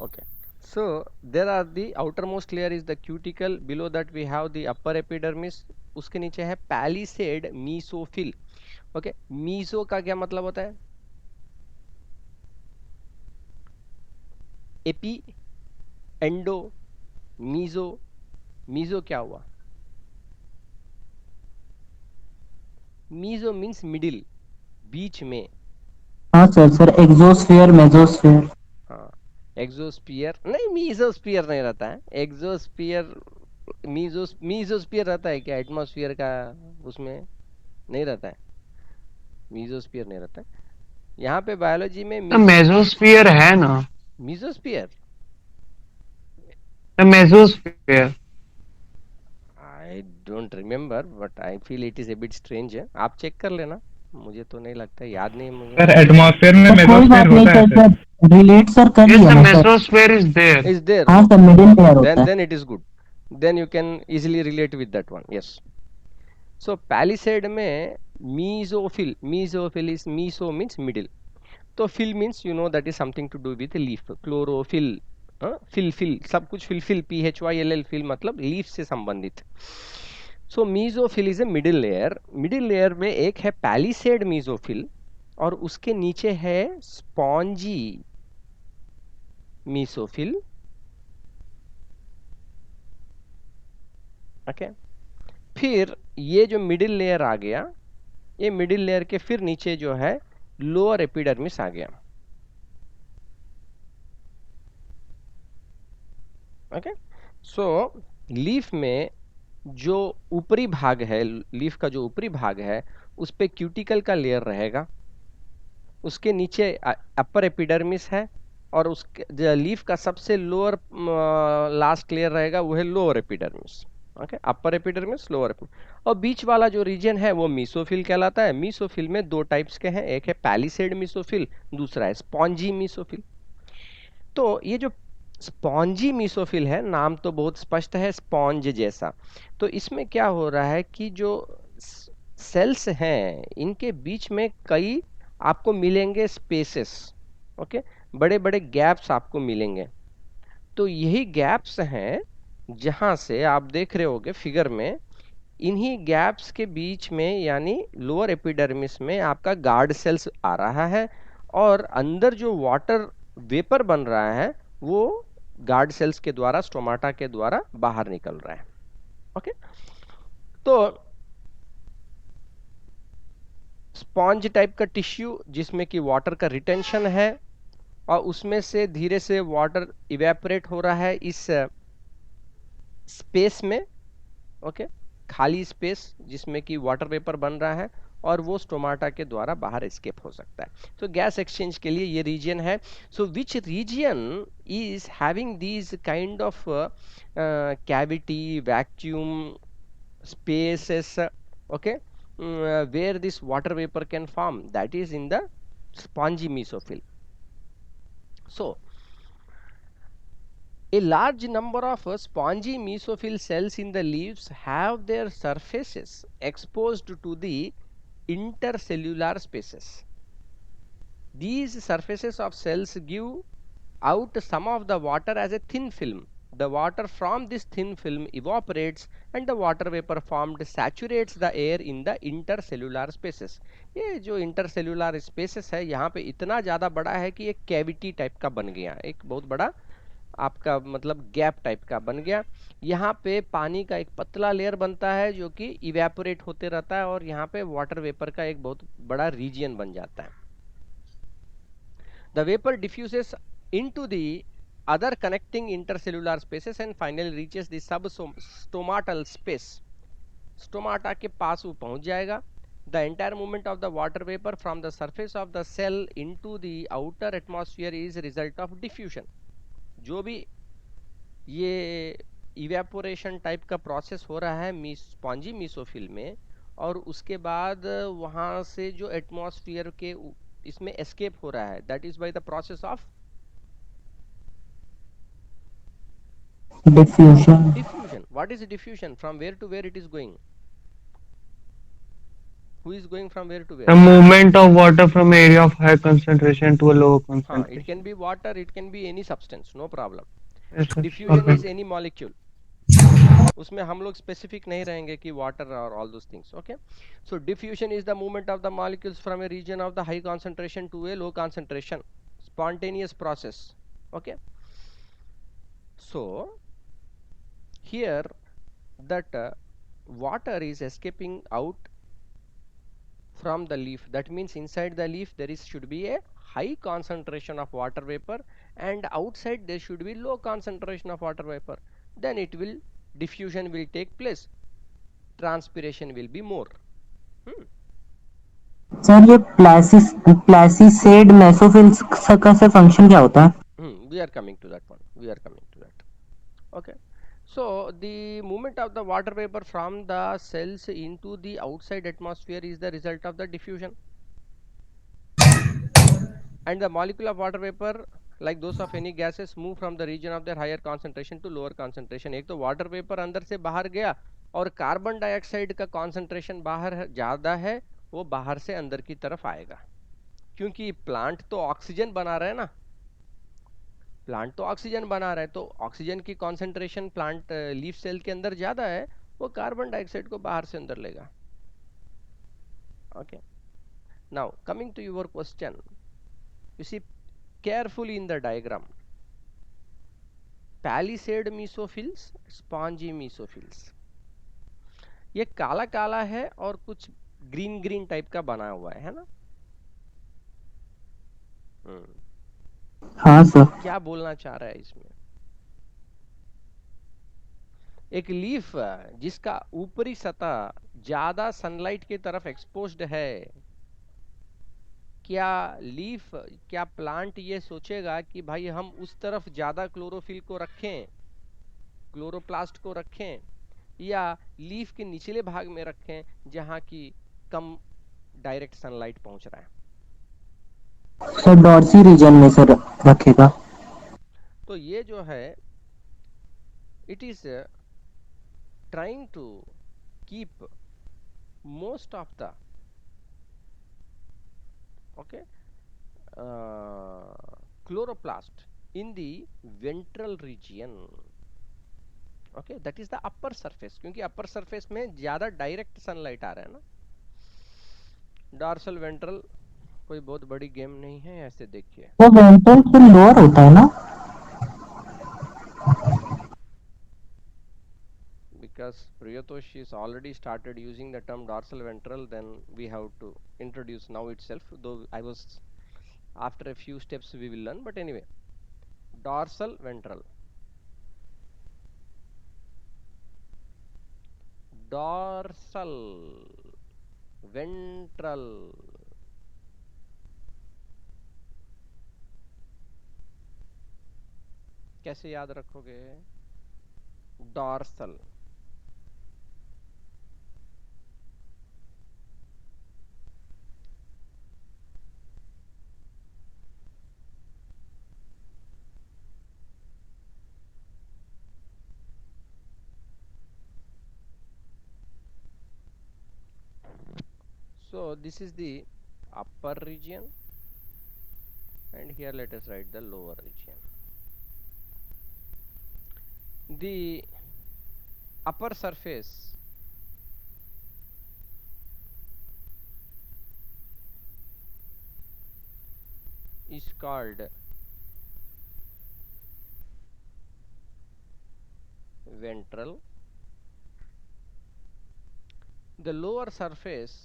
Okay. So there are the outermost layer is the cuticle. Below that we have the upper epidermis. उसके नीचे है palisade mesophyll. Okay, Meesho का क्या मतलब होता है? AP, endo, meso. मीजो क्या हुआ? मीजो मीन्स मिडिल, बीच में. हाँ सर, सर एक्सोस्फीयर मेसोस्फीयर. हाँ, एक्सोस्फीयर नहीं, मीजोस्फीयर नहीं रहता है. एक्सोस्फीयर, मीजोस्फीयर रहता है क्या एटमॉस्फेयर का? उसमें नहीं रहता है, मीजोस्फीयर नहीं रहता है. यहाँ पे बायोलॉजी में मेसोस्फीयर है ना? Mesosphere, mesosphere. I don't remember but I feel it is a bit strange है. आप चेक कर लेना, मुझे तो नहीं लगता, याद नहीं है मुझे. सर एटमॉस्फेयर में सर कोई मेसोस्फेयर बात नहीं होता है sir, sir. Sir relate sir कर यस लिया सर, ना sir. Mesosphere is there. Is there, हाँ सर, ओके. मिडिल लेयर होता है. then it is good, then you can easily relate with that one. Yes. So palisade में mesophil, mesophil is meso means middle, तो phyll means you know that is something to do with leaf. Chlorophyll, phyll phyll सब कुछ phyll phyll, PHYLL phyll मतलब leaf से संबंधित. So mesophyll is a middle layer. Middle layer में एक है palisade mesophyll और उसके नीचे है स्पॉन्जी मीसोफिल. ओके, फिर ये जो मिडिल लेयर आ गया, ये मिडिल लेयर के फिर नीचे जो है लोअर एपिडर्मिस आ गया. ओके, सो लीफ में जो ऊपरी भाग है, लीफ का जो ऊपरी भाग है उस पे क्यूटिकल का लेयर रहेगा. उसके नीचे अपर एपिडर्मिस है और उसके लीफ का सबसे लोअर लास्ट लेयर रहेगा, वो है lower epidermis. Okay, upper epidermis, lower epidermis. और बीच वाला जो रीजन है वो मीसोफिल कहलाता है. मीसोफिल में दो टाइप्स के हैं, एक है पैलिसेड मीसोफिल, दूसरा है स्पॉन्जी मीसोफिल. तो ये जो स्पॉन्जी मीसोफिल है, नाम तो बहुत स्पष्ट है, स्पॉन्ज जैसा. तो इसमें क्या हो रहा है कि जो सेल्स हैं इनके बीच में कई आपको मिलेंगे स्पेसेस. ओके, बड़े बड़े गैप्स आपको मिलेंगे. तो यही गैप्स हैं जहां से आप देख रहे होगे फिगर में, इन्हीं गैप्स के बीच में यानी लोअर एपिडर्मिस में आपका गार्ड सेल्स आ रहा है और अंदर जो वाटर वेपर बन रहा है वो गार्ड सेल्स के द्वारा, स्टोमाटा के द्वारा बाहर निकल रहा है. ओके, तो स्पॉन्ज टाइप का टिश्यू जिसमें कि वाटर का रिटेंशन है और उसमें से धीरे से वाटर इवेपोरेट हो रहा है इस स्पेस में. ओके, खाली स्पेस जिसमें कि वाटर वेपर बन रहा है और वो स्टोमाटा के द्वारा बाहर एस्केप हो सकता है. तो गैस एक्सचेंज के लिए ये रीजन है. So which region is having these kind of cavity, vacuum spaces, okay, where this water vapor can form, that is in the spongy mesophil. So a large number of spongy mesophil cells in the leaves have their surfaces exposed to the intercellular spaces. These surfaces of cells give out some of the water as a thin film. The water from this thin film evaporates and the water vapor formed saturates the air in the intercellular spaces. ये जो intercellular spaces है यहाँ पे इतना ज़्यादा बड़ा है कि एक कैविटी टाइप का बन गया, एक बहुत बड़ा आपका मतलब गैप टाइप का बन गया. यहाँ पे पानी का एक पतला लेयर बनता है जो कि इवेपोरेट होते रहता है और यहाँ पे वाटर वेपर का एक बहुत बड़ा रीजन बन जाता है. The vapor diffuses into the other connecting intercellular spaces and finally reaches the substomatal space. Stomata के पास वो पहुंच जाएगा. The entire movement of the water vapor from the surface of the cell into the outer atmosphere is result of diffusion. जो भी ये evaporation type का process हो रहा है स्पॉन्जी मीसोफिल में और उसके बाद वहां से जो एटमॉस्फेयर के इसमें एस्केप हो रहा है, that is by the process of diffusion. diffusion. What is diffusion? From where to where it is going? Who is going from where to The where? movement of water from area of high concentration to a low It can concentration. be water, it can be any substance, no problem. Yes, sir. Diffusion Okay. is any molecule. उसमें हम लोग specific नहीं रहेंगे कि water or all those things. Okay, so diffusion is the movement of the molecules from a region of the high concentration to a low concentration, spontaneous process. Okay, so here that water is escaping out from the leaf. That means inside the leaf there is should be a high concentration of water vapor, and outside there should be low concentration of water vapor. Then it will diffusion will take place, transpiration will be more. Sir ये प्लासिसेड मेसोफिल्स का से function क्या होता है? We are coming to that one. We are coming to that. Okay. So the movement of the water vapor from the cells into the outside atmosphere is the result of the diffusion. And the molecule of water vapor, like those of any gases, move from the region of their higher concentration to lower concentration. एक तो water vapor अंदर से बाहर गया और carbon dioxide का concentration बाहर ज़्यादा है, वो बाहर से अंदर की तरफ आएगा, क्योंकि प्लांट तो ऑक्सीजन बना रहा है ना, प्लांट तो ऑक्सीजन बना रहा है, तो ऑक्सीजन की कॉन्सेंट्रेशन प्लांट लीफ सेल के अंदर ज़्यादा है, वो कार्बन डाइऑक्साइड को बाहर से अंदर लेगा. Okay, now coming to your question, you see carefully in the diagram, palisade mesophils, spongy mesophils. ये काला काला है और कुछ ग्रीन ग्रीन टाइप का बना हुआ है ना? हाँ सर. क्या बोलना चाह रहा है इसमें? एक लीफ जिसका ऊपरी सतह ज्यादा सनलाइट की तरफ एक्सपोज्ड है, क्या प्लांट ये सोचेगा कि भाई हम उस तरफ ज्यादा क्लोरोफिल को रखें, क्लोरोप्लास्ट को रखें, या लीफ के निचले भाग में रखें जहां की कम डायरेक्ट सनलाइट पहुंच रहा है? सर डॉर्सी रीजन में सर रखेगा. तो ये जो है it is trying to keep most of the chloroplast in the ventral region. Okay, that is the upper surface, क्योंकि upper surface में ज्यादा डायरेक्ट सनलाइट आ रहा है ना. डॉर्सल वेंट्रल कोई बहुत बड़ी गेम नहीं है, ऐसे देखिए. वो वेंट्रल फिर लोअर होता है ना? Because Priyatosh is already started using the term dorsal ventral, then we have to introduce now itself, though I was after a few steps we will learn, but anyway, dorsal ventral, dorsal ventral. कैसे याद रखोगे? Dorsal. So this is the upper region, and here let us write the lower region. The upper surface is called ventral. The lower surface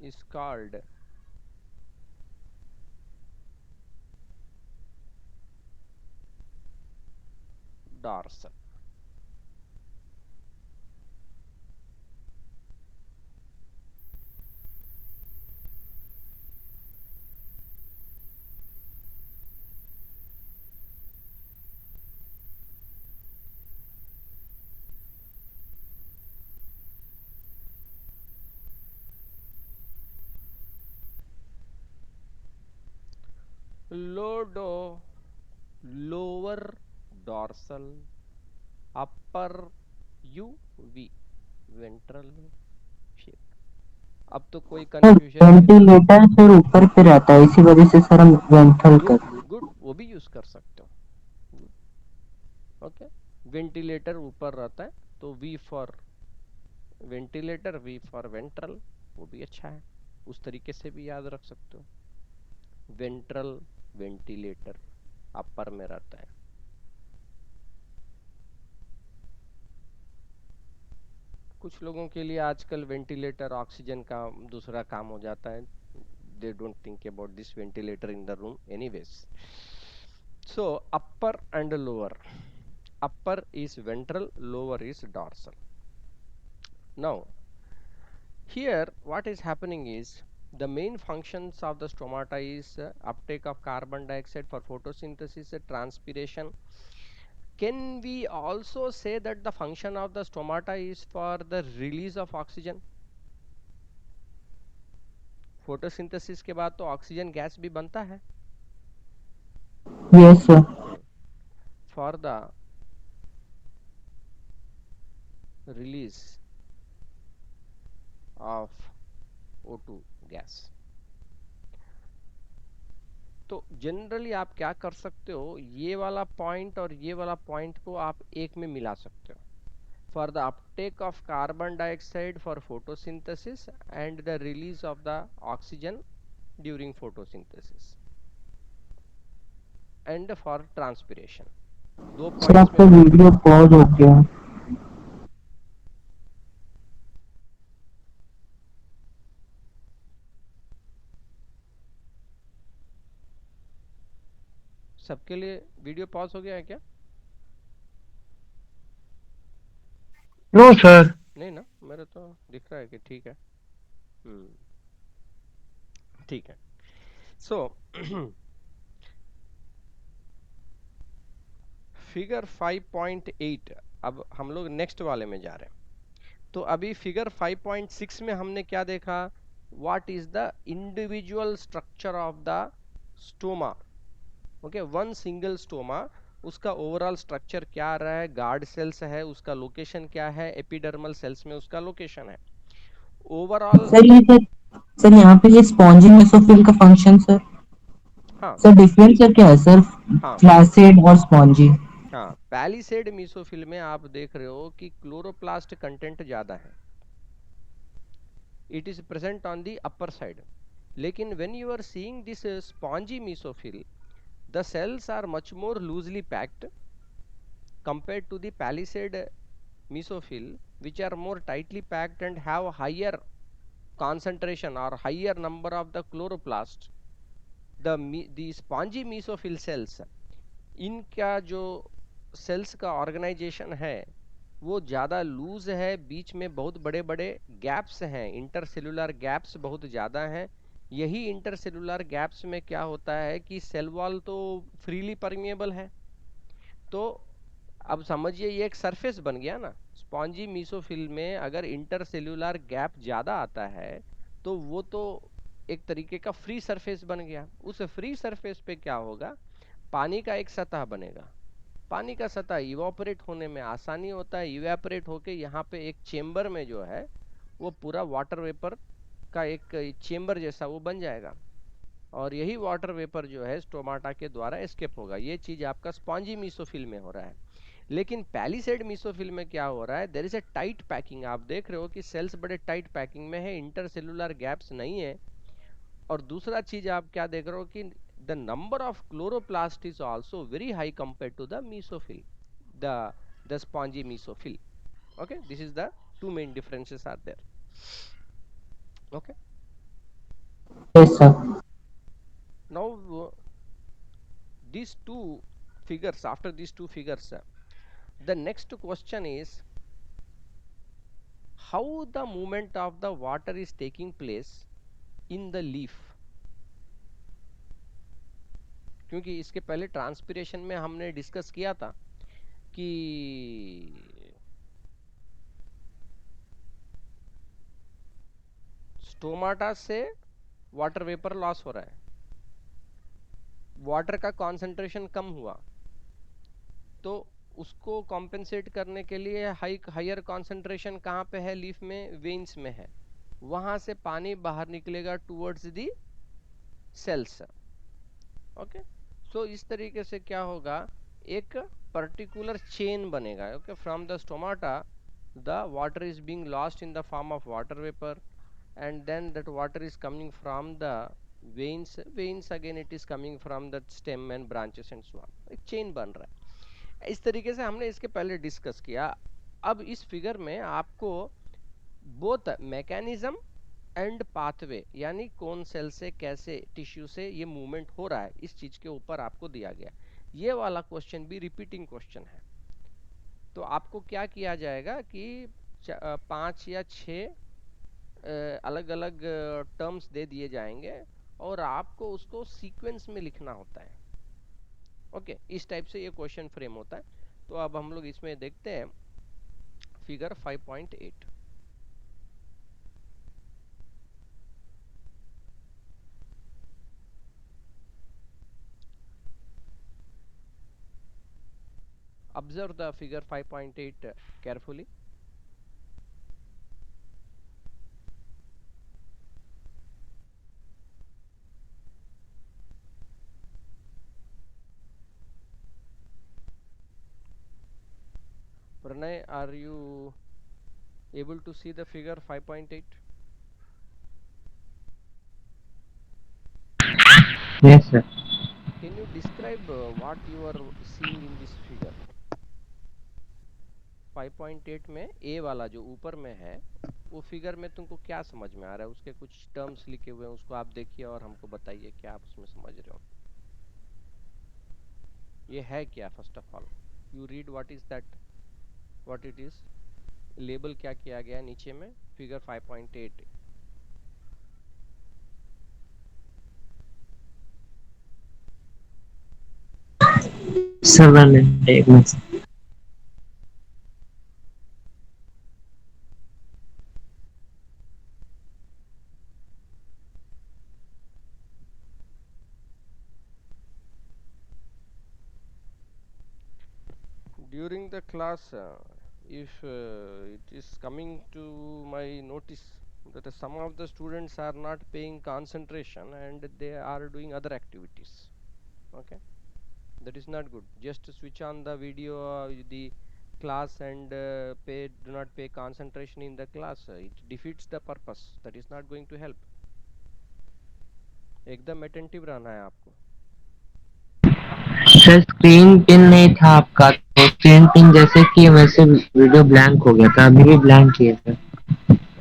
is called dorsal. Lower dorsal, upper UV, ventral shape. अब तो कोई confusion नहीं रहा। Ventilator sir ऊपर पे रहता है, इसी वजह से सर हम वेंथल गुड कर। गुड, वो भी यूज कर सकते हो। ओके, वेंटिलेटर ऊपर रहता है तो V for ventilator, V for ventral, वो भी अच्छा है, उस तरीके से भी याद रख सकते हो। वेंट्रल वेंटिलेटर अपर में रहता है। कुछ लोगों के लिए आजकल वेंटिलेटर ऑक्सीजन का दूसरा काम हो जाता है, they don't think about this ventilator in the room anyways. So upper and lower, upper is ventral, lower is dorsal. Now here what is happening is the main functions of the stomata is uptake of carbon dioxide for photosynthesis, transpiration. Can we also say that the function of the stomata is for the release of oxygen? Photosynthesis के बाद तो oxygen gas भी बनता है। Yes sir. For the release of O2 gas. तो generally आप क्या कर सकते हो, ये वाला पॉइंट और ये वाला पॉइंट को आप एक में मिला सकते हो। For the Uptake of carbon dioxide for photosynthesis and the release of the oxygen during photosynthesis and for transpiration, दो सर पॉइंट्स में आपका मिला। वीडियो पॉज हो गया। सबके लिए वीडियो पॉज हो गया है क्या? No sir. नहीं ना, मेरे तो दिख रहा है कि ठीक है। ठीक है। सो फिगर 5.8, अब हम लोग नेक्स्ट वाले में जा रहे हैं। तो अभी फिगर 5.6 में हमने क्या देखा, what is the individual structure of the stoma. Okay, one single stoma, उसका ओवरऑल स्ट्रक्चर क्या आ रहा है, गार्ड सेल्स है, उसका लोकेशन क्या है, एपिडर्मल सेल्स में उसका लोकेशन है ओवरऑल। सर ये सर यहाँ पे ये स्पॉन्जी मेसोफिल का फंक्शन सर। हाँ सर डिफरेंस सर क्या है सर, हाँ फ्लैसिड और स्पॉन्जी? हाँ, पैलिसेड मीसोफिल में आप देख रहे हो कि क्लोरोप्लास्ट कंटेंट ज्यादा है, it is present on the upper side. लेकिन when you are seeing this spongy mesophyll, the cells are much more loosely packed compared to the palisade mesophyll, which are more tightly packed and have higher concentration or higher number of the chloroplast. The spongy mesophyll cells, इनका जो sales का organisation है वो ज़्यादा loose है, बीच में बहुत बड़े बड़े गैप्स हैं, इंटरसेलुलर गैप्स बहुत ज़्यादा हैं। यही इंटरसेलुलर गैप्स में क्या होता है कि सेल वॉल तो फ्रीली परमिएबल है, तो अब समझिए ये एक सरफेस बन गया ना। स्पॉन्जी मीसोफिल में अगर इंटरसेल्यूलर गैप ज़्यादा आता है तो वो तो एक तरीके का फ्री सरफेस बन गया। उस फ्री सरफेस पे क्या होगा, पानी का एक सतह बनेगा। पानी का सतह इवापोरेट होने में आसानी होता है, इवेपोरेट होके यहाँ पे एक चेम्बर में जो है वो पूरा वाटर वेपर का एक चेम्बर जैसा वो बन जाएगा, और यही वाटर वेपर जो है स्टोमाटा के द्वारा एस्केप होगा। ये चीज आपका स्पॉन्जी मीसोफिल में हो रहा है। लेकिन पैलिसेड मीसोफिल में क्या हो रहा है, there is a tight packing. आप देख रहे हो कि सेल्स बड़े टाइट पैकिंग में है, इंटरसेलुलर गैप्स नहीं है। और दूसरा चीज आप क्या देख रहे हो कि the number of chloroplast is also very high compare to the mesophyll, the spongy mesophyll. Okay, this is the two main differences are there. Okay, yes sir. now these two figures, after these two figures, the next question is how the movement of the water is taking place in the leaf। क्योंकि इसके पहले transpiration में हमने discuss किया था कि stomata से water vapour loss हो रहा है, वाटर का कंसंट्रेशन कम हुआ, तो उसको कॉम्पेंसेट करने के लिए हायर कंसंट्रेशन कहाँ पे है लीफ में, वेन्स में है। वहां से पानी बाहर निकलेगा टूवर्ड्स दी सेल्स। ओके, सो इस तरीके से क्या होगा, एक पर्टिकुलर चेन बनेगा। Okay, from the stomata the water is being lost in the form of water vapor, and then that water is coming from the veins again it is coming from the stem and branches and so on, एक chain बन रहा है। इस तरीके से हमने इसके पहले डिस्कस किया। अब इस फिगर में आपको बोथ मैकेनिज्म एंड पाथवे, यानी कौन सेल से कैसे टिश्यू से ये मूवमेंट हो रहा है, इस चीज के ऊपर आपको दिया गया। ये वाला क्वेश्चन भी रिपीटिंग क्वेश्चन है। तो आपको क्या किया जाएगा कि 5 या 6 अलग अलग टर्म्स दे दिए जाएंगे और आपको उसको सीक्वेंस में लिखना होता है। ओके, इस टाइप से ये क्वेश्चन फ्रेम होता है। तो अब हम लोग इसमें देखते हैं figure 5.8। Observe the figure 5.8 carefully. Pranay, are you able to see the figure 5.8? Yes, sir. Can you describe what you are seeing in this figure? 5.8 में ए वाला जो ऊपर में है, वो फिगर में तुमको क्या समझ में आ रहा है? उसके कुछ टर्म्स लिखे हुए हैं, उसको आप देखिए और हमको बताइए क्या आप उसमें समझ रहे हो। ये है क्या? First of all you read what is that, what it is, label क्या किया गया है नीचे में figure 5.8। 7 and 8 During the class, if it is coming to my notice that some of the students are not paying concentration and they are doing other activities, okay, that is not good. Just switch on the video, the class, and do not pay concentration in the class, it defeats the purpose, that is not going to help. एकदम attentive रहना है आपको। Sir screen pin नहीं था आपका, तो screen pin जैसे कि वैसे वीडियो ब्लैंक हो गया था, अभी भी ब्लैंक ही है सर।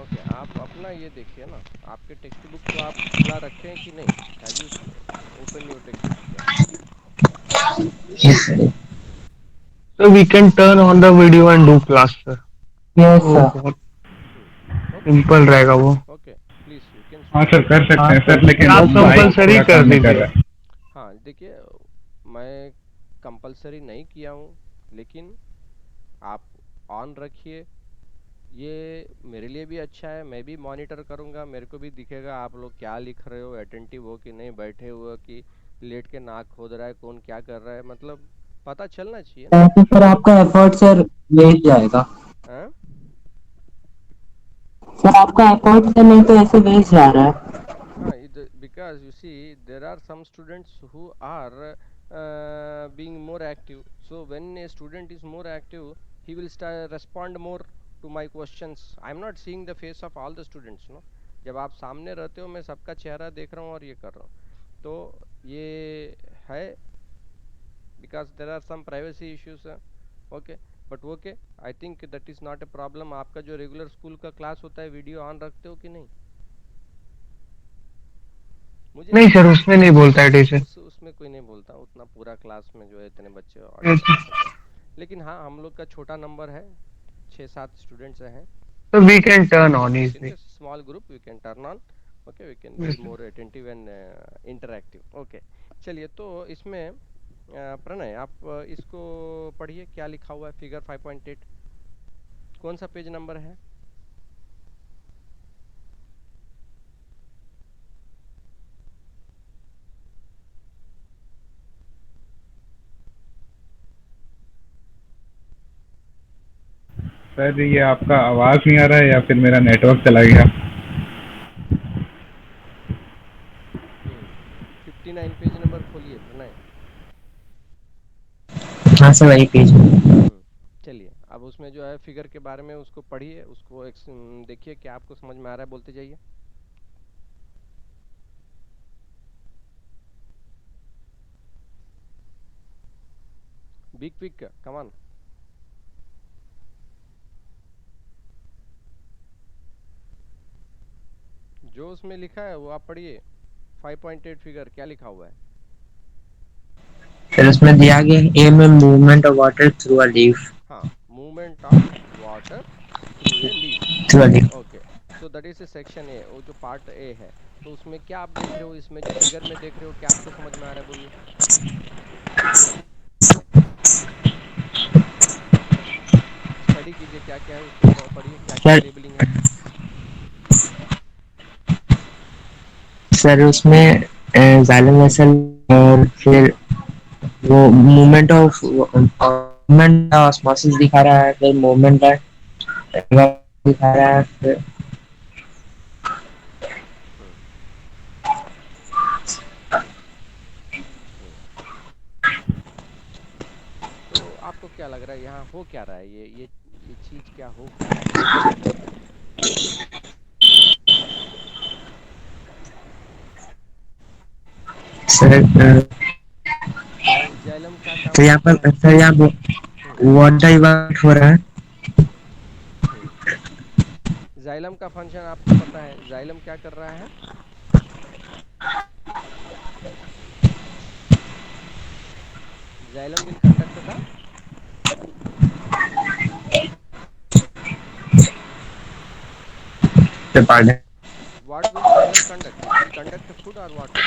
ओके, आप अपना ये देखिए ना, आपके टेक्स्ट बुक को आप खुला रखें कि नहीं? Have you open your text book? Yes, sir. So we can turn on the video and do class, sir. Yes, वो sir. बहुत ओके सिंपल रहेगा वो। ओके, प्लीज यू कैन हाँ स्विच सर ऑन। कर सकते हैं सर, लेकिन आप माइक कंपलसरी थोड़ा कर काम नहीं कर दीजिए। रहा है। हाँ देखिए, मैं कंपलसरी नहीं किया हूँ, लेकिन आप ऑन रखिए, ये मेरे लिए भी अच्छा है, मैं भी मॉनिटर करूँगा, मेरे को भी दिखेगा आप लोग क्या लिख रहे हो, अटेंटिव हो कि नहीं, बैठे हुए कि लेट के नाक खोद रहा है, कौन क्या कर रहा है, मतलब पता चलना चाहिए ना। ऐसे सर आपका एफर्ट सर वेस्ट जाएगा। हाँ सर आपका एफर्ट सर नहीं तो ऐसे वेस्ट जा रहा है। हाँ, because you see there are some students who are being more active, so when a student is more active he will start respond more to my questions. I am not seeing the face of all the students, no, जब आप सामने रहते हो मैं सबका चेहरा देख रहा हूँ और ये कर रहा हूँ, तो ये है because there are some privacy issues, okay, but okay, I think that is not a problem। आपका जो रेगुलर स्कूल का क्लास होता है वीडियो ऑन रखते हो कि नहीं? मुझे नहीं नहीं सर, पता, उसमें नहीं बोलता है टीचर। उसमें कोई नहीं बोलता उतना, पूरा क्लास में जो है इतने बच्चे Yes, ऑडियंस में तो, लेकिन हाँ हम लोग का छोटा नंबर है, 6-7 स्टूडेंट्स हैं, so we can turn on yes in easily. this small group we can turn on, okay, we can be Yes, sir. more attentive and interactive, okay। चलिए, तो इसमें प्रणय आप इसको पढ़िए, क्या लिखा हुआ है फिगर 5.8, कौन सा पेज नंबर है? सर ये आपका आवाज नहीं आ रहा है या फिर मेरा नेटवर्क चला गया? प्रणय? हाँ सर वही पेज में। चलिए अब उसमें जो है फिगर के बारे में उसको पढ़िए, उसको देखिए क्या आपको समझ में आ रहा है, बोलते जाइए। Be quick, come on. जो उसमें लिखा है वो आप पढ़िए। 5.8 फिगर क्या लिखा हुआ है? फिर उसमें दिया गया एम में movement of water through a leaf. हाँ, movement of water through a leaf. Through a leaf. Okay, so that is a section A, वो जो पार्ट ए है। तो उसमें क्या आप देख रहे हो, इसमें जो फिगर में देख रहे हो, क्या आपको समझ में आ रहा है, बोलिए। स्टडी कीजिए क्या क्या है उसको, पढ़िए क्या क्या सर लेबलिंग है। सर उसमें जाइलम वेसल और फिर वो मूवमेंट ऑफ मूवमेंट ऑस्मोसिस दिखा रहा है, फिर मूवमेंट दिखा रहा है, फिर हम्म, हम्म। तो आपको क्या लग रहा है यहाँ हो क्या रहा है, ये चीज क्या हो क्या रहा है? सर जाइलम क्या काम तो यहाँ करता है? पर सर यहाँ हम्म, वाटर इवापोरेट हो रहा है। हम्म। जाइलम का फंक्शन आपको पता है, जाइलम क्या कर रहा है? Xylem will conduct the, part what will xylem conduct? It will conduct food or water?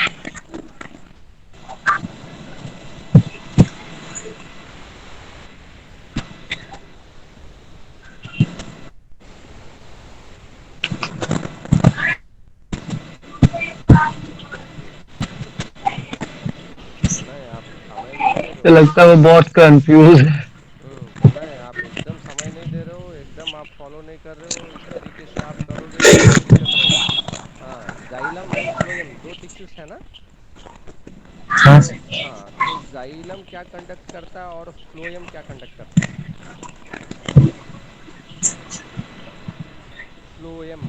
Pranay आप समय नहीं दे रहे मुझे हो। लगता है वो बहुत कंफ्यूज है। प्रणय आप एकदम समय नहीं दे रहे हो, एकदम आप फॉलो नहीं कर रहे हो, इस तरीके से आप करोगे तो फिर दिक्कत रहेगा। हाँ, जाइलम एंड फ्लोएम दो टिश्यूज है ना? हाँ तो सर। हाँ, तो जाइलम क्या कंडक्ट करता है और फ्लोएम क्या कंडक्ट करता है? फ्लोएम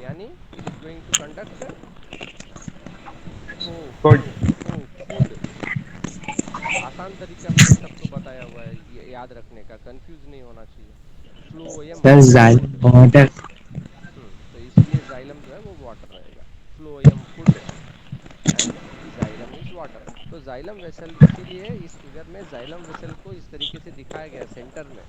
यानी it is going to conduct फो फो गुड। फो फूड। आसान तरीका में ये सबको बताया हुआ है, ये याद रखने का, कंफ्यूज नहीं होना चाहिए। Phloem sir food. Xylem water. तो इसीलिए जाइलम जो है वो वाटर रहेगा। Phloem food and xylem is water. तो जाइलम वेसल, इसीलिए इस फिगर में जाइलम वेसल को इस तरीके से दिखाया गया, सेंटर में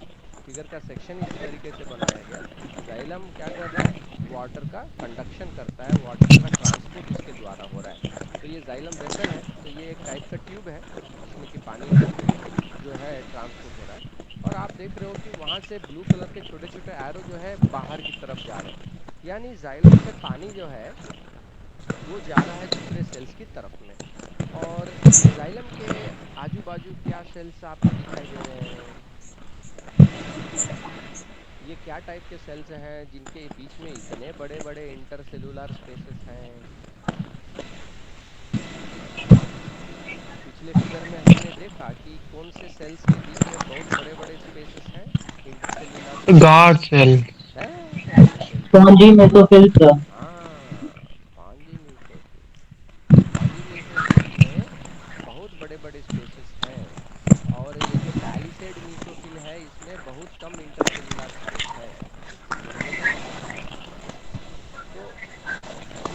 फिगर का सेक्शन इस तरीके से बनाया गया। जाइलम क्या कर रहा है? वाटर का कंडक्शन करता है, वाटर का ट्रांसपोर्ट इसके द्वारा हो रहा है। तो ये जाइलम वेसल है, तो ये एक टाइप का ट्यूब है जिसमें कि पानी जो है ट्रांसपोर्ट हो रहा है। और आप देख रहे हो कि वहां से ब्लू कलर के छोटे छोटे एरो जो है बाहर की तरफ जा रहे हैं, यानी जाइलम से पानी जो है वो जा रहा है दूसरे सेल्स की तरफ में। और जाइलम के आजू बाजू क्या सेल्स आपको दिखाई दे रहे हैं? ये क्या टाइप के सेल्स हैं जिनके बीच में इतने बड़े बड़े इंटरसेलुलर स्पेसेस हैं? पिछले फिगर में हमने देखा कि कौन से सेल्स के बीच में बहुत बड़े बड़े स्पेसेस हैं, intercellular spaces. Guard cell. Guard cells. Spongy mesophylls. हाँ, स्पॉन्जी म्यूसोफिल्स। स्पॉन्जी म्यूसोफिल्स में बहुत बड़े बड़े स्पेसेस हैं। और ये जो पैलिसेड मीसोफिल है इसमें बहुत कम इंटरसेलुलर स्पेस है। तो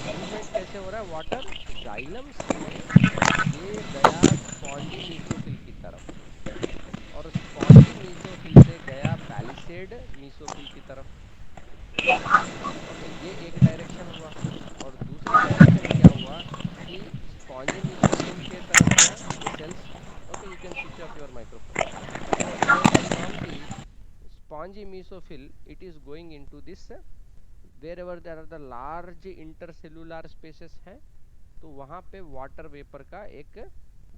मूवमेंट कैसे हो रहा है वाटर? जाइलम से ये गया स्पॉन्जी मीसोफिल की तरफ, और स्पॉन्जी मीसोफिल से गया पैलिसेड मीसोफिल की तरफ। ओके, ये एक डायरेक्शन हुआ। और दूसरा डायरेक्शन क्या हुआ कि स्पॉन्जी मीसोफिल के तरफ गया ये cells. Okay, you can switch off your microphone. Then from the spongy mesophyll it is going into this, wherever there are the large intercellular spaces है, तो वहां पे वाटर वेपर का एक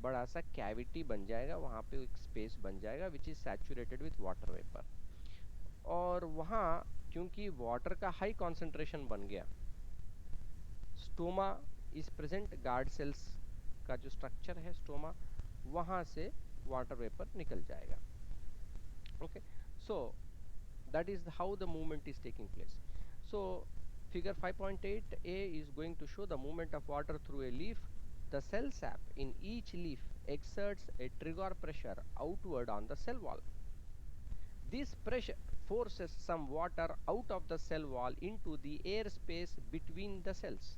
बड़ा सा कैविटी बन जाएगा, वहां पे एक स्पेस बन जाएगा which is saturated with water vapour. और वहां क्योंकि वाटर का हाई कॉन्सेंट्रेशन बन गया, stoma is present, guard cells का जो स्ट्रक्चर है स्टोमा, वहां से वाटर वेपर निकल जाएगा. Okay, so that is how the movement is taking place. So figure 5.8a is going to show the movement of water through a leaf. The cell sap in each leaf exerts a trigger pressure outward on the cell wall. This pressure forces some water out of the cell wall into the air space between the cells.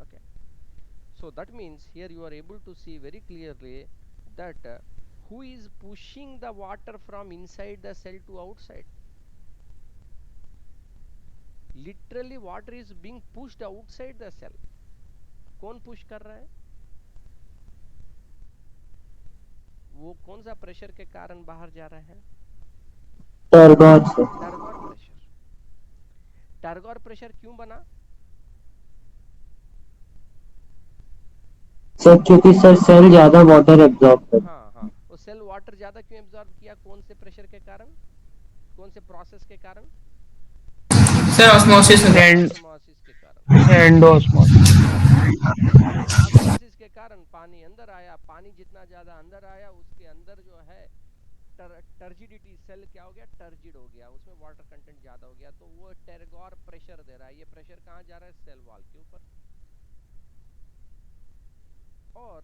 Okay, so that means here you are able to see very clearly that who is pushing the water from inside the cell to outside. Literally water is being pushed outside the cell. कौन push कर रहा है? वो कौन सा pressure के कारण बाहर जा रहा है? टर्गोर प्रेशर. टर्गोर प्रेशर क्यों बना? सर क्योंकि सर सेल ज्यादा वाटर एब्जॉर्ब कर. हाँ, वो सेल वाटर ज्यादा क्यों एब्जॉर्ब किया? कौन से प्रेशर के कारण? कौन से प्रोसेस के कारण? सर ऑस्मोसिस के कारण. एंडोस्मोसिस के कारण पानी अंदर आया. पानी जितना ज्यादा अंदर आया उसके अंदर जो है टर्जिडिटी, सेल क्या हो गया? टर्जिड हो गया, उसमें वाटर कंटेंट ज्यादा हो गया, तो वो टेरगोर प्रेशर दे रहा है. ये प्रेशर कहाँ जा रहा है? सेल वॉल के ऊपर. और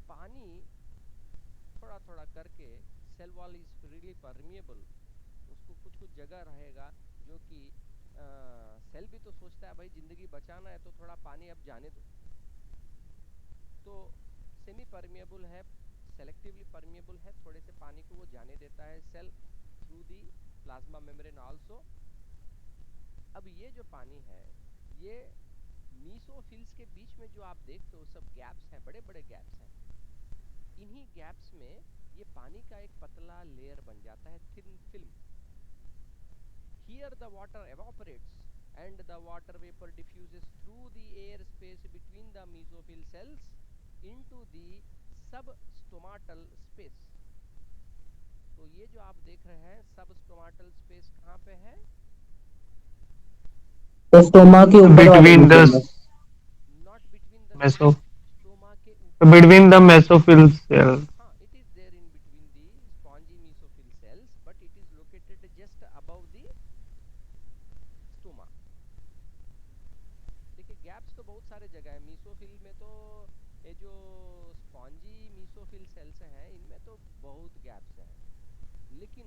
पानी थोड़ा थोड़ा करके cell wall is freely permeable. उसको कुछ कुछ जगह रहेगा जो कि सेल भी तो सोचता है भाई जिंदगी बचाना है तो थोड़ा पानी अब जाने दो. तो सेमी परमिएबल है, सेलेक्टिवली परमिएबल है, थोड़े से पानी को वो जाने देता है cell through the plasma membrane also. अब ये जो पानी है ये मीसोफिल्स के बीच में जो आप देखते हो सब गैप्स हैं, बड़े बड़े गैप्स हैं. इन्हीं गैप्स में ये पानी का एक पतला लेयर बन जाता है, thin film. Here the water evaporates and the water vapor diffuses through the air space between the mesophyll cells into the substomatal space. तो ये जो आप देख रहे हैं सबस्टोमाटल स्पेस कहाँ पे है? स्टोमा के ऊपर between the not between the meso stoma के ऊपर, बिटवीन द मेसोफिल सेल. हाँ, it is there in between the spongy mesophyll cells but it is located just above the stoma. देखिए गैप्स तो बहुत सारे जगह है मीसोफिल में. तो ये जो स्पॉन्जी मीसोफिल सेल्स हैं इनमें तो बहुत गैप्स हैं, लेकिन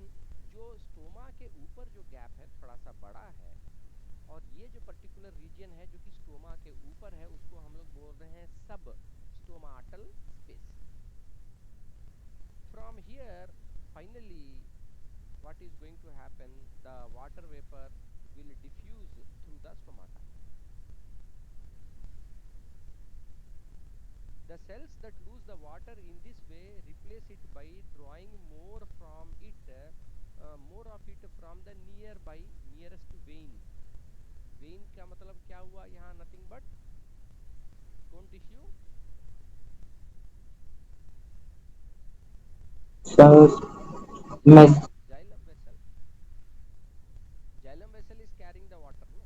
जो स्टोमा के ऊपर जो गैप है थोड़ा सा बड़ा है. और ये जो पर्टिकुलर रीजन है जो कि स्टोमा के ऊपर है उसको हम लोग बोल रहे हैं सब stomatal space. From here finally what is going to happen? The water vapor will diffuse through the stomata. The cells that lose the water in this way replace it by drawing more of it from the nearest vein. Vein का मतलब क्या हुआ यहाँ? nothing but कौन tissue? Xylem vessel. Xylem vessel is carrying the water, no?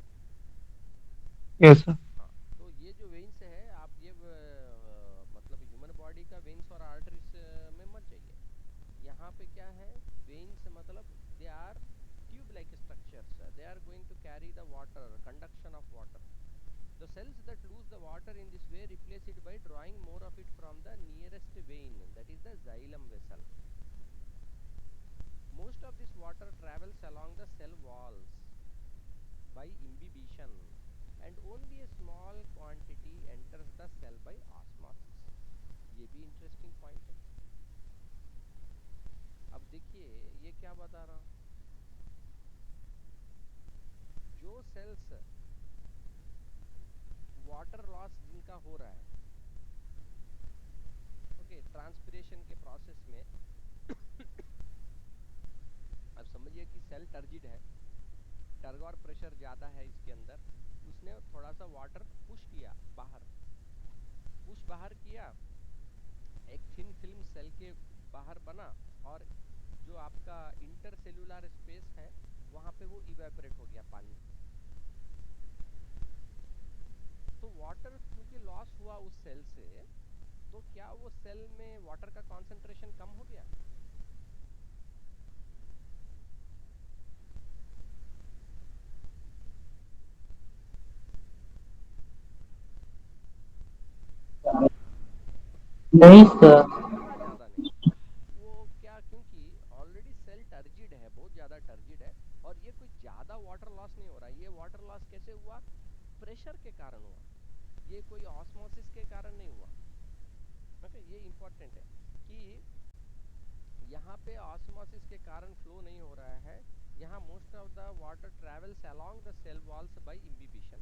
Yes sir. हाँ, तो ये जो वेन्स है आप ये मतलब ह्यूमन बॉडी का वेन्स और आर्टरीज में मत जाइए. यहाँ पे क्या है? वेन्स मतलब they are tube like structures, they are going to carry the water, conduction of water. The cells that lose the water in this way replace it by drawing more of it from the nearest vein, that is the xylem vessel. Most of this water travels along the cell walls by imbibition and only a small quantity enters the cell by osmosis. ये भी interesting point है. अब देखिए ये क्या बता रहा हूँ. जो सेल्स वाटर लॉस जिनका हो रहा है, ओके, ट्रांसपिरेशन के प्रोसेस में अब समझिए कि सेल टर्जिड है, टर्गोर प्रेशर ज़्यादा है इसके अंदर, उसने थोड़ा सा वाटर पुश किया बाहर. पुश बाहर किया, एक थिन फिल्म सेल के बाहर बना और जो आपका इंटरसेल्यूलर स्पेस है वहाँ पे वो इवेपोरेट हो गया पानी. तो वाटर क्योंकि लॉस हुआ उस सेल से, तो क्या वो सेल में वाटर का कॉन्सेंट्रेशन कम हो गया? नहीं सर। थोड़ा ज़्यादा नहीं। वो क्या, क्योंकि ऑलरेडी सेल टर्जिड है, बहुत ज़्यादा टर्जिड है, और ये कोई ज़्यादा वाटर लॉस नहीं हो रहा है। ये वाटर लॉस कैसे हुआ? प्रेशर के कारण हुआ, ये कोई ऑस्मोसिस के कारण नहीं हुआ। ओके, ये इंपॉर्टेंट है कि यहाँ पे ऑस्मोसिस के कारण फ्लो नहीं हो रहा है। यहाँ most of the water travels along the cell walls by imbibition.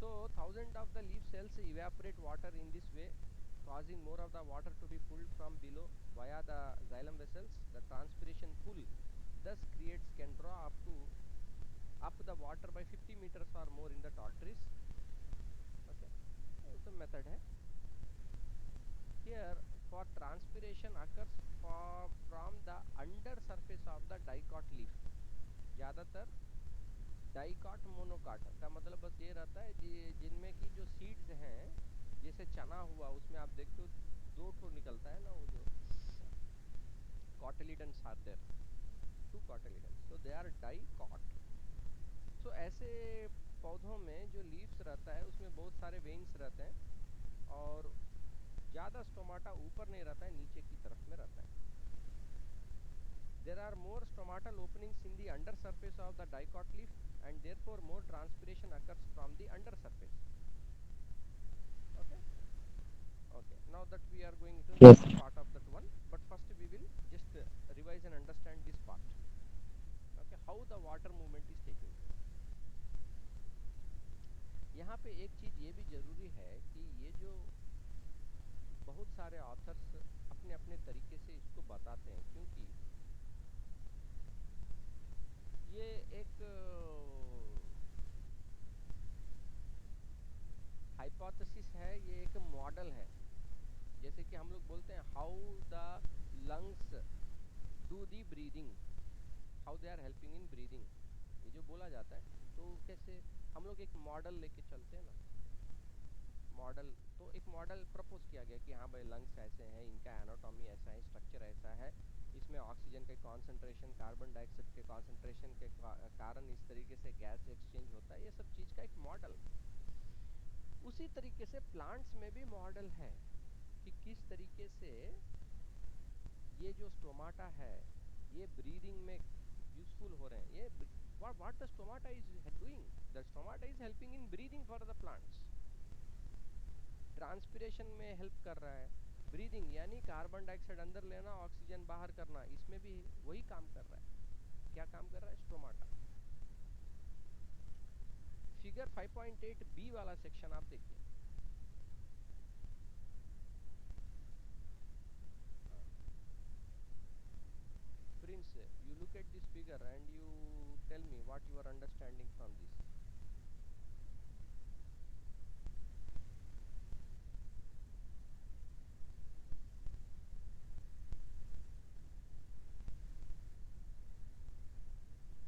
So thousands of the leaf cells evaporate water in this way, causing more of the water to be pulled from below via the xylem vessels. The transpiration pull thus creates can draw up the water by 50 meters or more in the tall trees. Okay, it's a method है. Here for transpiration occurs from the under surface of the dicot leaf. ज़्यादातर dicot monocot का मतलब बस ये रहता है जिनमें की जो सीड्स हैं, जैसे चना हुआ, उसमें आप देखते हो दो ठो निकलता है ना, वो जो cotyledons are there, two cotyledons, so they are dicot. So ऐसे पौधों में जो लीव्स रहता है उसमें बहुत सारे वेन्स रहते हैं, और ज़्यादा स्टोमाटा ऊपर नहीं रहता है, नीचे की तरफ में रहता है। There are more stomatal openings in the under surface of the dicot leaf, and therefore more transpiration occurs from the under surface. Okay, okay, now that we are going to Yes. next part of that one, but first we will just revise and understand this part. Okay, how the water movement is taking place. यहाँ पे एक चीज ये भी जरूरी है कि ये जो बहुत सारे ऑथर्स अपने अपने तरीके से इसको बताते हैं, क्योंकि ये एक हाइपोथेसिस है, ये एक मॉडल है। जैसे कि हम लोग बोलते हैं how the lungs do the breathing, how they are helping in breathing, ये जो बोला जाता है, तो कैसे हम लोग एक मॉडल लेके चलते हैं ना, मॉडल, तो एक मॉडल प्रपोज किया गया कि हाँ भाई लंग्स ऐसे हैं, इनका एनाटॉमी ऐसा है, स्ट्रक्चर ऐसा है, इसमें ऑक्सीजन के कॉन्सेंट्रेशन, कार्बन डाइऑक्साइड के कॉन्सेंट्रेशन के कारण इस तरीके से गैस एक्सचेंज होता है, ये सब चीज़ का एक मॉडल। उसी तरीके से प्लांट्स में भी मॉडल है कि किस तरीके से ये जो स्टोमाटा है ये ब्रीदिंग में यूजफुल हो रहे हैं। ये what the stomata is doing, the stomata is helping in breathing for the plants. Transpiration में हेल्प कर रहा है, ब्रीदिंग यानी कार्बन डाइऑक्साइड अंदर लेना, ऑक्सीजन बाहर करना, इसमें भी वही काम कर रहा है। क्या काम कर रहा है स्टोमाटा? फिगर 5.8 बी वाला सेक्शन आप देखिए। Prince, you look at this figure and you tell me what you are understanding from this.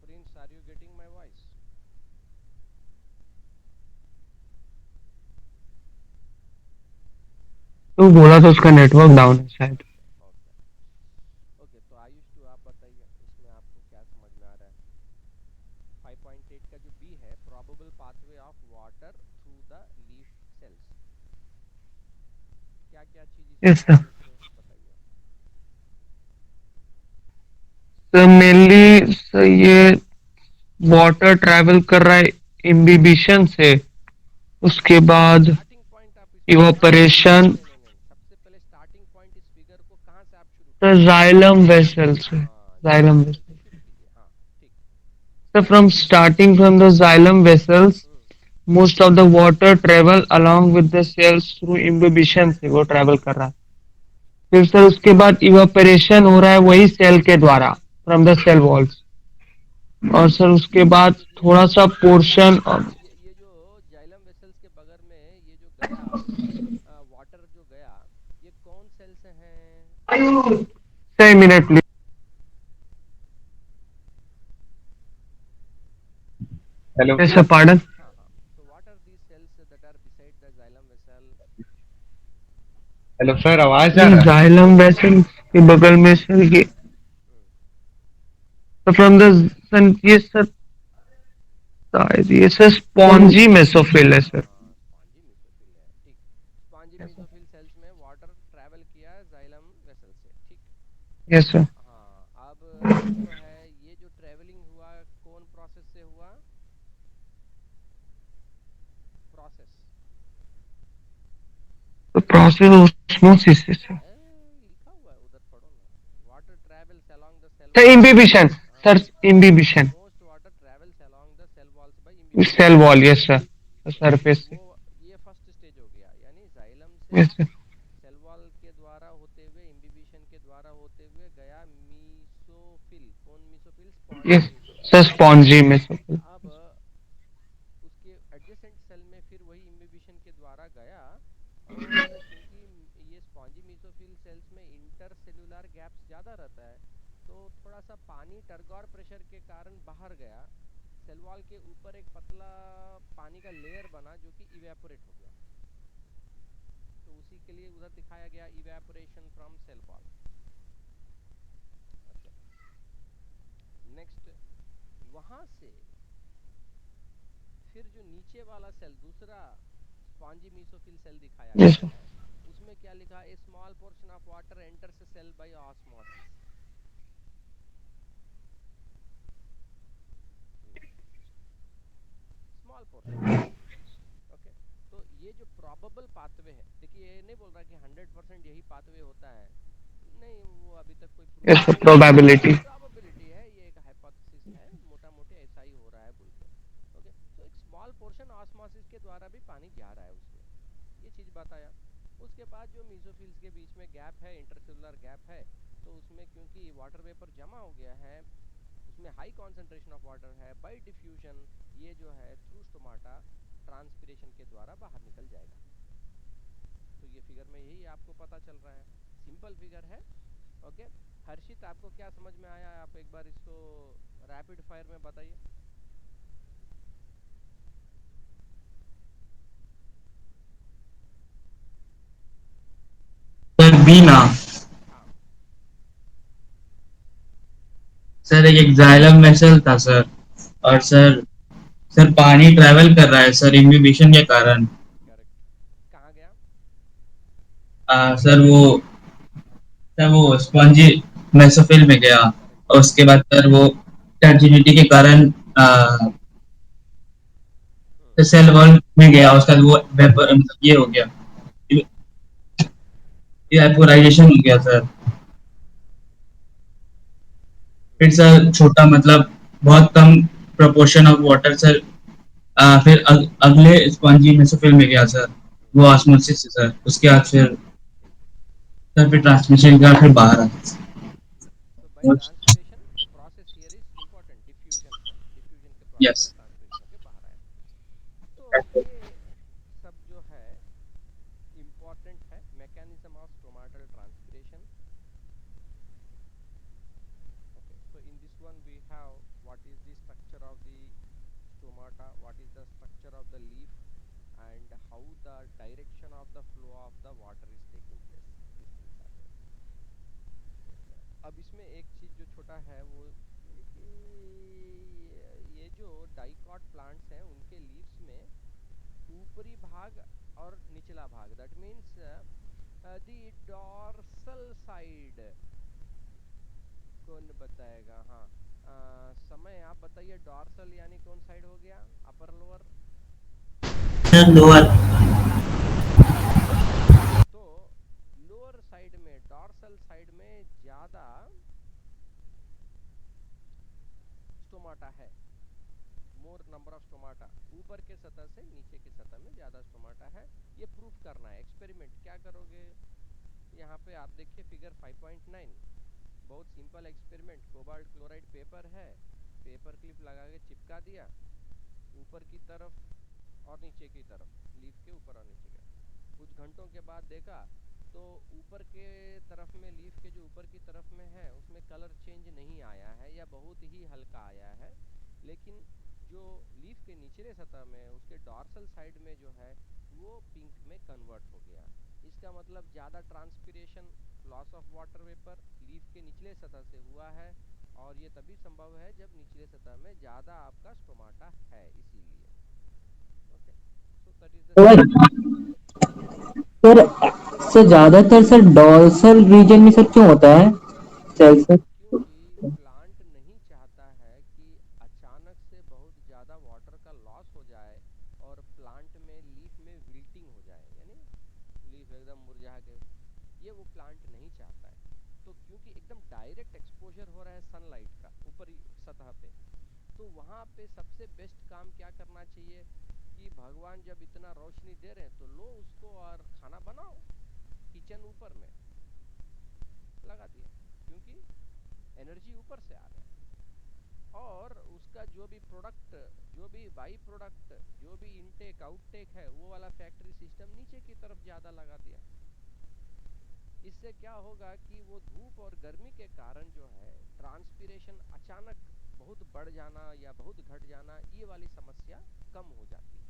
Prince, are you getting my voice? तो बोला तो उसका नेटवर्क डाउन है शायद। ओके ओके, तो आयुष टू आप बताइए इसमें आपको क्या समझ में आ रहा है? 5.8 का जो बी है, probable pathway of water through the leaf cells, क्या क्या चीज इसमें यस है सर। आयुष बताइए। सर मेनली ये वाटर ट्रैवल कर रहा है इम्बिबिशन से, उसके बाद स्टार्टिंग पॉइंट आप इस फिगर को, नहीं इवापोरेशन। नहीं नहीं नहीं, सबसे पहले स्टार्टिंग पॉइंट इस फिगर को कहाँ से आप शुरू सर कीजिए? जाइलम वेसल से। हाँ, जाइलम जाइलम वेसल से वेसल। शुरू कीजिए, हाँ ठीक। Sir from starting from the xylem vessels, hmm, most of the water travel along with the cells through imbibition से वो ट्रेवल कर रहा है। फिर सर उसके बाद इवापोरेशन हो रहा है वही सेल के द्वारा फ्रॉम द सेल वॉल्स। और सर उसके बाद थोड़ा सा पोर्शन। ये जो जाइलम वेसल्स के बगल में ये जो गया वाटर जो गया, ये कौन सेल से हैं? Sir minute hello Yes, sir, pardon. हाँ हाँ, so what are these cells that are beside the xylem vessel? Hello sir, आवाज आ रहा है? Xylem vessel के बगल में सर ये हम्म, तो फ्रॉम द सन ये सर शायद ये सर स्पॉन्जी मेसोफिल है सर. हाँ स्पॉन्जी मीसोफिल है, ठीक। स्पॉन्जी मीसोफिल सेल्स में वाटर ट्रैवल किया जाइलम वेसल से, ठीक। Yes sir. हाँ, अब जो है ये जो ट्रैवलिंग हुआ कौन प्रोसेस से हुआ? प्रोसेस तो प्रोसेस ऑस्मोसिस से सर. लिखा हुआ है उधर, पढ़ो ना। Water travels along the cell sir wall. Imbibition. हाँ, sir imbibition. Most water travels along the cell walls by imbibition. Cell wall. Yes sir. तो सरफेस से. वो ये फर्स्ट स्टेज हो गया, यानी जाइलम से यस सर. सेल वॉल के द्वारा होते हुए इम्बिबिशन के द्वारा होते हुए गया मीसोफिल। कौन mesophyll? Spongy yes mesophyll. Sir spongy mesophyll. अब उसके एडजेसेंट सेल में फिर वही इम्बिबिशन के द्वारा गया, और क्योंकि ये स्पॉन्जी मीसोफिल सेल्स में इंटरसेल्यूलर गैप्स ज़्यादा रहता है, तो थोड़ा सा पानी टर्गोर प्रेशर के कारण बाहर गया। सेल वॉल के ऊपर एक पतला पानी का लेयर बना जो कि इवेपोरेट हो गया, तो उसी के लिए उधर दिखाया गया इवेपोरेशन फ्रॉम सेल वॉल। अच्छा, नेक्स्ट वहाँ से फिर जो नीचे वाला सेल दूसरा स्पॉन्जी मीसोफिल सेल दिखाया यस गया सर. है, उसमें क्या लिखा? A small portion of water enters cell by osmosis. Small portion, okay. तो ये जो प्रोबेबल पाथवे है, देखिए ये नहीं बोल रहा कि 100% यही पाथवे होता है, नहीं, वो अभी तक कोई प्रूफ यस सर. नहीं है, प्रोबेबिलिटी. प्रोबेबिलिटी है, ये एक हाइपोथेसिस है, मोटा मोटे ऐसा ही हो रहा है बोल के। ओके, तो एक स्मॉल पोर्शन ऑस्मोसिस के द्वारा भी पानी जा रहा है उसमें, ये चीज़ बताया। उसके बाद जो मीसोफिल्स के बीच में गैप है, इंटरसेलुलर गैप है, तो उसमें क्योंकि वाटर वेपर जमा हो गया है, उसमें हाई कॉन्सेंट्रेशन ऑफ वाटर है, बाय डिफ्यूजन ये जो है थ्रू स्टोमाटा ट्रांसपिरेशन के द्वारा बाहर निकल जाएगा। तो ये फिगर में यही आपको पता चल रहा है, सिंपल फिगर है। ओके, हर्षित आपको क्या समझ में आया? आप एक बार इसको रैपिड फायर में बताइए। सर बी ना। हाँ, सर एक जाइलम वेसल था सर, और सर सर पानी ट्रैवल कर रहा है सर इम्बिबिशन के कारण। करेक्ट। कहाँ गया? सर वो स्पॉन्जी मेसोफिल में गया, करेक्ट। और उसके बाद सर वो टर्जिनिटी के कारण सेल वॉल में गया, उसका वो वेपर मतलब ये हो गया, इवेपोराइजेशन हो गया सर। फिर सर छोटा मतलब बहुत कम प्रोपोर्शन ऑफ वाटर सर, फिर अगले स्पॉन्जी मेसोफिल में गया सर, वो ऑस्मोसिस से सर, उसके बाद फिर ठीक। सर फिर ट्रांसमिशन के बाद फिर बाहर आया So by transpiration process here is important, diffusion, diffusion के process यस। से transpiration होके बाहर आया। तो ये सब जो है important है, mechanism of stomatal transpiration। Okay, so in this one we have what is the structure of the stomata, what is the structure of the leaf, and how the direction of the flow of the water is taking place, these things are there। अब इसमें एक चीज जो छोटा है वो कि ये जो डाइकॉट प्लांट्स हैं उनके लीव्स में ऊपरी भाग और निचला भाग, that means the dorsal side, कौन बताएगा? हाँ, समय आप बताइए, डॉर्सल यानी कौन साइड हो गया? Upper lower? Sir lower. तो लोअर साइड में, डॉर्सल साइड में ज्यादा स्टोमाटा है, मोर नंबर ऑफ स्टोमाटा, ऊपर के सतह से नीचे की सतह में ज्यादा स्टोमाटा है। ये प्रूफ करना है, एक्सपेरिमेंट क्या करोगे? यहाँ पे आप देखिए फिगर 5.9, बहुत simple experiment. Cobalt chloride paper है, पेपर क्लिप लगा के चिपका दिया ऊपर की तरफ और नीचे की तरफ, लीफ के ऊपर और नीचे का। कुछ घंटों के बाद देखा तो ऊपर के तरफ में, लीफ के जो ऊपर की तरफ में है उसमें कलर चेंज नहीं आया है या बहुत ही हल्का आया है, लेकिन जो लीफ के निचले सतह में उसके डॉर्सल साइड में जो है वो पिंक में कन्वर्ट हो गया। इसका मतलब ज़्यादा transpiration, loss of water vapour leaf के निचले सतह से हुआ है, और ये तभी संभव है जब निचले सतह में ज़्यादा आपका स्टोमाटा है, इसीलिए। Okay, so that is the sir sir ज्यादातर सर डॉर्सल रीजन में सर क्यों होता है सेल सर? क्योंकि प्लांट नहीं चाहता है कि अचानक से बहुत ज़्यादा वाटर का लॉस हो जाए और प्लांट में लीफ में विल्टिंग हो जाए, यानी लीफ एकदम मुरझा के, ये वो प्लांट नहीं चाहता है। तो क्योंकि एकदम डायरेक्ट एक्सपोजर हो रहा है सनलाइट का ऊपरी सतह पे, तो वहाँ पे सबसे बेस्ट काम क्या करना चाहिए कि भगवान जब इतना रोशनी दे रहे हैं तो लो उसको और खाना बनाओ, किचन ऊपर में लगा दिया, क्योंकि एनर्जी ऊपर से आ रहा है, और उसका जो भी प्रोडक्ट, जो भी बाई प्रोडक्ट, जो भी इनटेक आउटटेक है, वो वाला फैक्ट्री सिस्टम नीचे की तरफ ज़्यादा लगा दिया। इससे क्या होगा कि वो धूप और गर्मी के कारण जो है ट्रांसपिरेशन अचानक बहुत बढ़ जाना या बहुत घट जाना, ये वाली समस्या कम हो जाती है।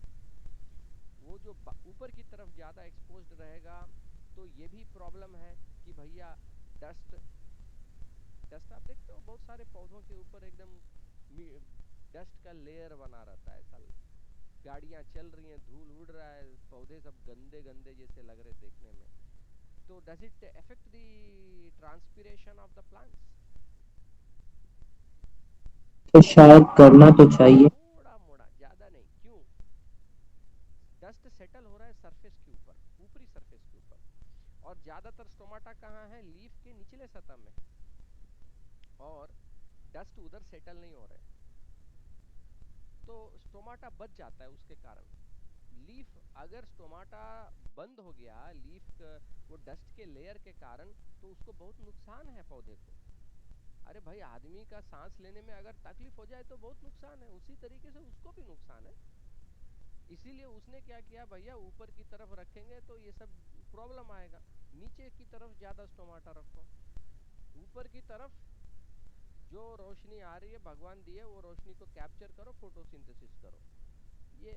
वो जो ऊपर की तरफ ज़्यादा एक्सपोज्ड रहेगा तो ये भी प्रॉब्लम है कि भैया डस्ट डस्ट आप देखते हो बहुत सारे पौधों के ऊपर एकदम डस्ट का लेयर बना रहता है, ऐसा गाड़ियां चल रही हैं, धूल उड़ रहा है, पौधे सब गंदे गंदे जैसे लग रहे देखने में। तो does it affect the transpiration of the plants? तो शायद करना तो चाहिए। थोड़ा मोड़ा, ज्यादा नहीं। क्यों? डस्ट सेटल हो रहा है सरफेस के ऊपर, ऊपरी सरफेस के ऊपर, और ज्यादातर स्टोमाटा कहाँ है? लीफ के निचले सतह में, और डस्ट उधर सेटल नहीं हो रहे, तो स्टोमाटा बच जाता है उसके कारण। लीफ, अगर स्टोमाटा बंद हो गया लीफ वो डस्ट के लेयर के कारण, तो उसको बहुत नुकसान है पौधे को। अरे भाई, आदमी का सांस लेने में अगर तकलीफ हो जाए तो बहुत नुकसान है, उसी तरीके से उसको भी नुकसान है। इसीलिए उसने क्या किया, भैया ऊपर की तरफ रखेंगे तो ये सब प्रॉब्लम आएगा, नीचे की तरफ ज्यादा स्टोमाटा रखो, ऊपर की तरफ जो रोशनी आ रही है भगवान दिए वो रोशनी को कैप्चर करो, फोटोसिंथेसिस करो। ये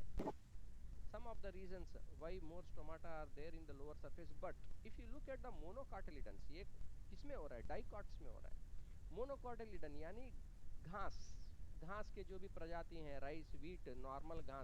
some of the reasons why more stomata are there in the lower surface. But if you look at the monocotyledons, ये किसमें हो रहा है? डाइकॉट्स में हो रहा है। मोनोकोटिलिडन यानी घास, घास के जो भी प्रजाति हैं, राइस, व्हीट, नॉर्मल घास,